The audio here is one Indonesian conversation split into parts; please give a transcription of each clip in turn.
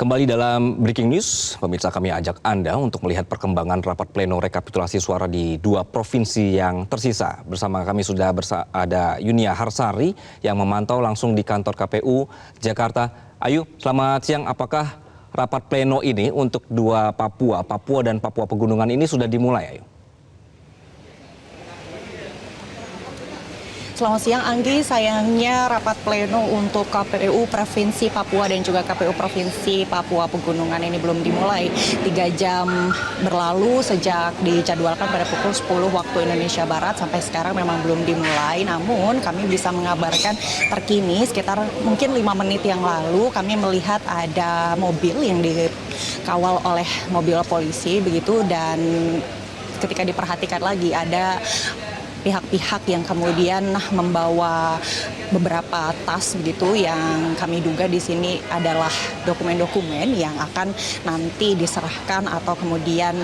Kembali dalam Breaking News, pemirsa, kami ajak Anda untuk melihat perkembangan rapat pleno rekapitulasi suara di dua provinsi yang tersisa. Bersama kami sudah ada Yunia Harsari yang memantau langsung di kantor KPU Jakarta. Ayu, selamat siang. Apakah rapat pleno ini untuk dua Papua dan Papua Pegunungan ini sudah dimulai, Ayu? Selamat siang, Anggi. Sayangnya rapat pleno untuk KPU Provinsi Papua dan juga KPU Provinsi Papua Pegunungan ini belum dimulai. 3 jam berlalu sejak dijadwalkan pada pukul 10 waktu Indonesia Barat, sampai sekarang memang belum dimulai. Namun kami bisa mengabarkan terkini sekitar mungkin 5 menit yang lalu kami melihat ada mobil yang dikawal oleh mobil polisi begitu, dan ketika diperhatikan lagi ada pihak-pihak yang kemudian membawa beberapa tas begitu yang kami duga di sini adalah dokumen-dokumen yang akan nanti diserahkan atau kemudian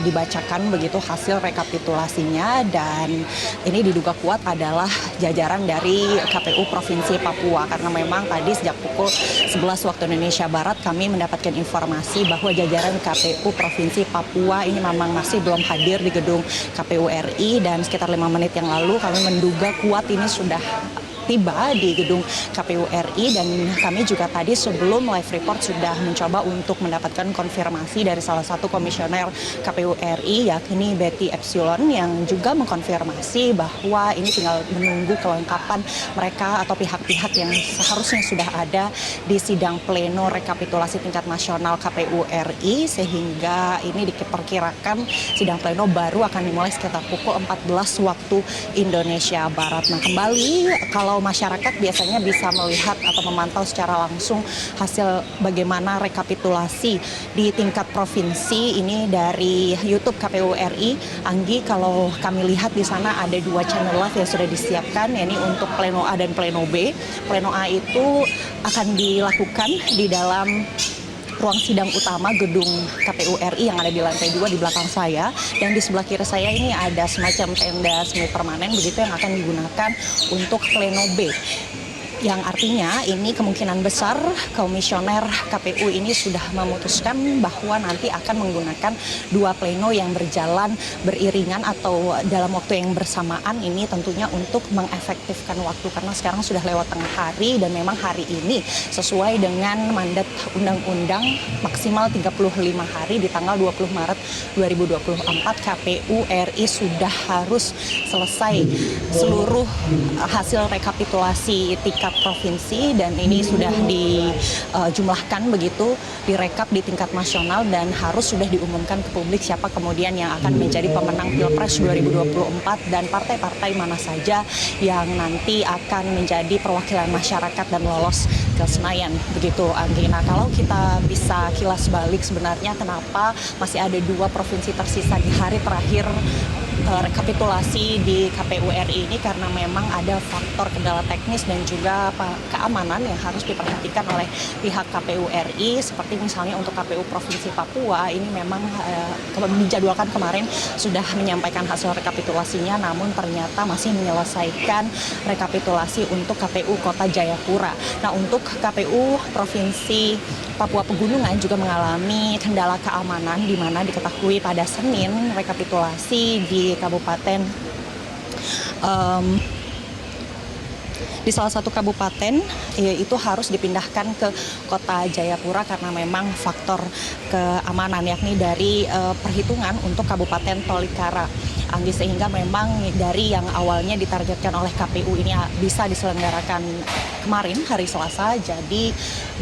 dibacakan begitu hasil rekapitulasinya, dan ini diduga kuat adalah jajaran dari KPU Provinsi Papua karena memang tadi sejak pukul 11 waktu Indonesia Barat kami mendapatkan informasi bahwa jajaran KPU Provinsi Papua ini memang masih belum hadir di gedung KPU RI, dan sekitar 5 menit yang lalu kami menduga kuat ini sudah tiba di gedung KPU RI, dan kami juga tadi sebelum live report sudah mencoba untuk mendapatkan konfirmasi dari salah satu komisioner KPU RI yakni Betty Epsilon yang juga mengkonfirmasi bahwa ini tinggal menunggu kelengkapan mereka atau pihak-pihak yang seharusnya sudah ada di sidang pleno rekapitulasi tingkat nasional KPU RI, sehingga ini diperkirakan sidang pleno baru akan dimulai sekitar pukul 14 waktu Indonesia Barat. Nah, kembali kalau masyarakat biasanya bisa melihat atau memantau secara langsung hasil bagaimana rekapitulasi di tingkat provinsi ini dari YouTube KPU RI. Anggi, kalau kami lihat di sana ada 2 channel live yang sudah disiapkan, yakni untuk pleno A dan pleno B. Pleno A itu akan dilakukan di dalam ruang sidang utama gedung KPU RI yang ada di lantai 2 di belakang saya, dan di sebelah kiri saya ini ada semacam tenda semi permanen begitu yang akan digunakan untuk pleno B, yang artinya ini kemungkinan besar komisioner KPU ini sudah memutuskan bahwa nanti akan menggunakan 2 pleno yang berjalan beriringan atau dalam waktu yang bersamaan, ini tentunya untuk mengefektifkan waktu karena sekarang sudah lewat tengah hari, dan memang hari ini sesuai dengan mandat undang-undang maksimal 35 hari di tanggal 20 Maret 2024 KPU RI sudah harus selesai seluruh hasil rekapitulasi tingkat provinsi, dan ini sudah dijumlahkan begitu, direkap di tingkat nasional, dan harus sudah diumumkan ke publik siapa kemudian yang akan menjadi pemenang Pilpres 2024 dan partai-partai mana saja yang nanti akan menjadi perwakilan masyarakat dan lolos ke Senayan begitu, Anggi. Nah, kalau kita bisa kilas balik sebenarnya kenapa masih ada 2 provinsi tersisa di hari terakhir rekapitulasi di KPU RI ini, karena memang ada faktor kendala teknis dan juga keamanan yang harus diperhatikan oleh pihak KPU RI, seperti misalnya untuk KPU Provinsi Papua ini memang dijadwalkan kemarin sudah menyampaikan hasil rekapitulasinya, namun ternyata masih menyelesaikan rekapitulasi untuk KPU Kota Jayapura. Nah, untuk KPU Provinsi Papua Pegunungan juga mengalami kendala keamanan, di mana diketahui pada Senin rekapitulasi di kabupaten di salah satu kabupaten itu harus dipindahkan ke Kota Jayapura karena memang faktor keamanan, yakni dari perhitungan untuk Kabupaten Tolikara, Anggi, sehingga memang dari yang awalnya ditargetkan oleh KPU ini bisa diselenggarakan kemarin hari Selasa, jadi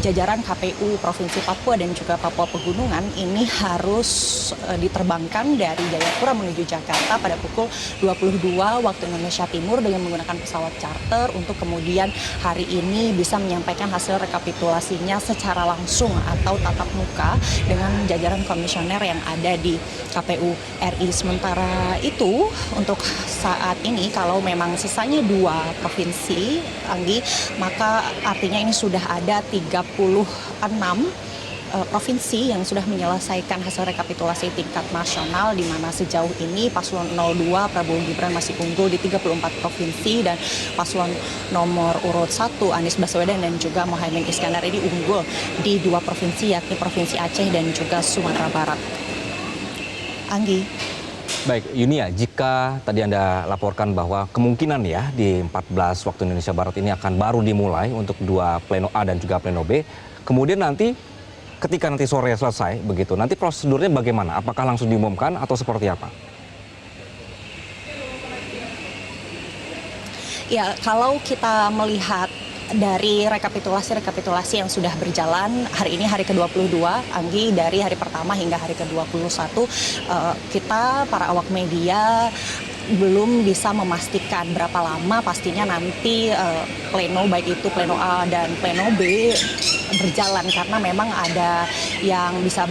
jajaran KPU Provinsi Papua dan juga Papua Pegunungan ini harus diterbangkan dari Jayapura menuju Jakarta pada pukul 22 waktu Indonesia Timur dengan menggunakan pesawat charter, untuk kemudian hari ini bisa menyampaikan hasil rekapitulasinya secara langsung atau tatap muka dengan jajaran komisioner yang ada di KPU RI. Sementara itu untuk saat ini kalau memang sisanya 2 provinsi, Anggi, maka artinya ini sudah ada 36 provinsi yang sudah menyelesaikan hasil rekapitulasi tingkat nasional, di mana sejauh ini paslon 02 Prabowo Gibran masih unggul di 34 provinsi dan paslon nomor urut 1 Anies Baswedan dan juga Muhaimin Iskandar ini unggul di 2 provinsi, yakni Provinsi Aceh dan juga Sumatera Barat. Anggi. Baik, Yunia, jika tadi Anda laporkan bahwa kemungkinan ya di 14 waktu Indonesia Barat ini akan baru dimulai untuk 2 pleno A dan juga pleno B, kemudian nanti ketika nanti sore selesai begitu, nanti prosedurnya bagaimana? Apakah langsung diumumkan atau seperti apa? Ya, kalau kita melihat dari rekapitulasi yang sudah berjalan hari ini hari ke-22, Anggi, dari hari pertama hingga hari ke-21, kita para awak media belum bisa memastikan berapa lama pastinya nanti pleno, baik itu pleno A dan pleno B berjalan, karena memang ada yang bisa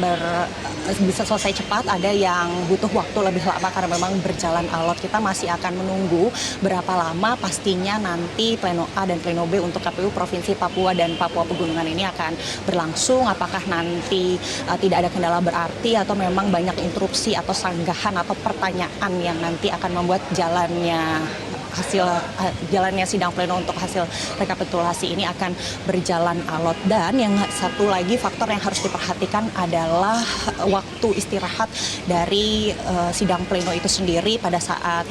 selesai cepat, ada yang butuh waktu lebih lama karena memang berjalan alot. Kita masih akan menunggu berapa lama pastinya nanti pleno A dan pleno B untuk KPU Provinsi Papua dan Papua Pegunungan ini akan berlangsung. Apakah nanti tidak ada kendala berarti atau memang banyak interupsi atau sanggahan atau pertanyaan yang nanti akan membuat jalannya sidang pleno untuk hasil rekapitulasi ini akan berjalan alot. Dan yang satu lagi faktor yang harus diperhatikan adalah waktu istirahat dari sidang pleno itu sendiri pada saat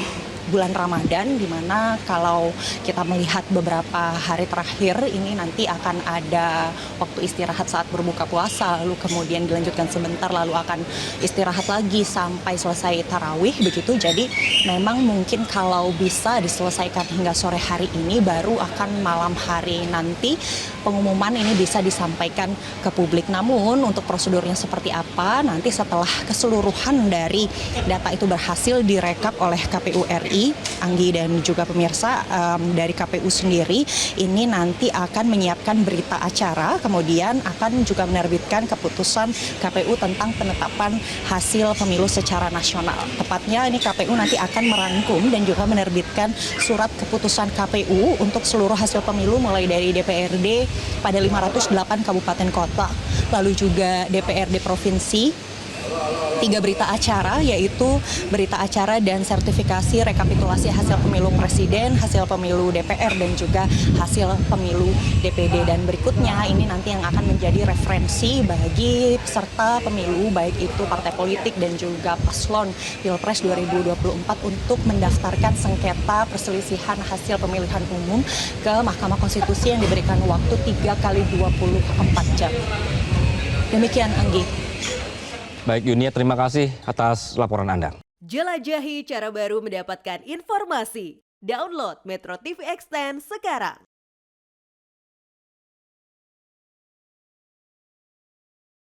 bulan Ramadan, di mana kalau kita melihat beberapa hari terakhir ini nanti akan ada waktu istirahat saat berbuka puasa, lalu kemudian dilanjutkan sebentar, lalu akan istirahat lagi sampai selesai tarawih begitu. Jadi memang mungkin kalau bisa diselesaikan hingga sore hari ini, baru akan malam hari nanti pengumuman ini bisa disampaikan ke publik. Namun untuk prosedurnya seperti apa, nanti setelah keseluruhan dari data itu berhasil direkap oleh KPU RI, Anggi dan juga pemirsa, dari KPU sendiri ini nanti akan menyiapkan berita acara, kemudian akan juga menerbitkan keputusan KPU tentang penetapan hasil pemilu secara nasional. Tepatnya ini KPU nanti akan merangkum dan juga menerbitkan surat keputusan KPU untuk seluruh hasil pemilu mulai dari DPRD pada 508 kabupaten kota, lalu juga DPRD provinsi. 3 berita acara, yaitu berita acara dan sertifikasi rekapitulasi hasil pemilu presiden, hasil pemilu DPR, dan juga hasil pemilu DPD. Dan berikutnya ini nanti yang akan menjadi referensi bagi peserta pemilu, baik itu partai politik dan juga paslon Pilpres 2024 untuk mendaftarkan sengketa perselisihan hasil pemilihan umum ke Mahkamah Konstitusi yang diberikan waktu 3 kali 24 jam. Demikian, Anggi. Baik, Yunia, terima kasih atas laporan Anda. Jelajahi cara baru mendapatkan informasi. Download Metro TV Extend sekarang.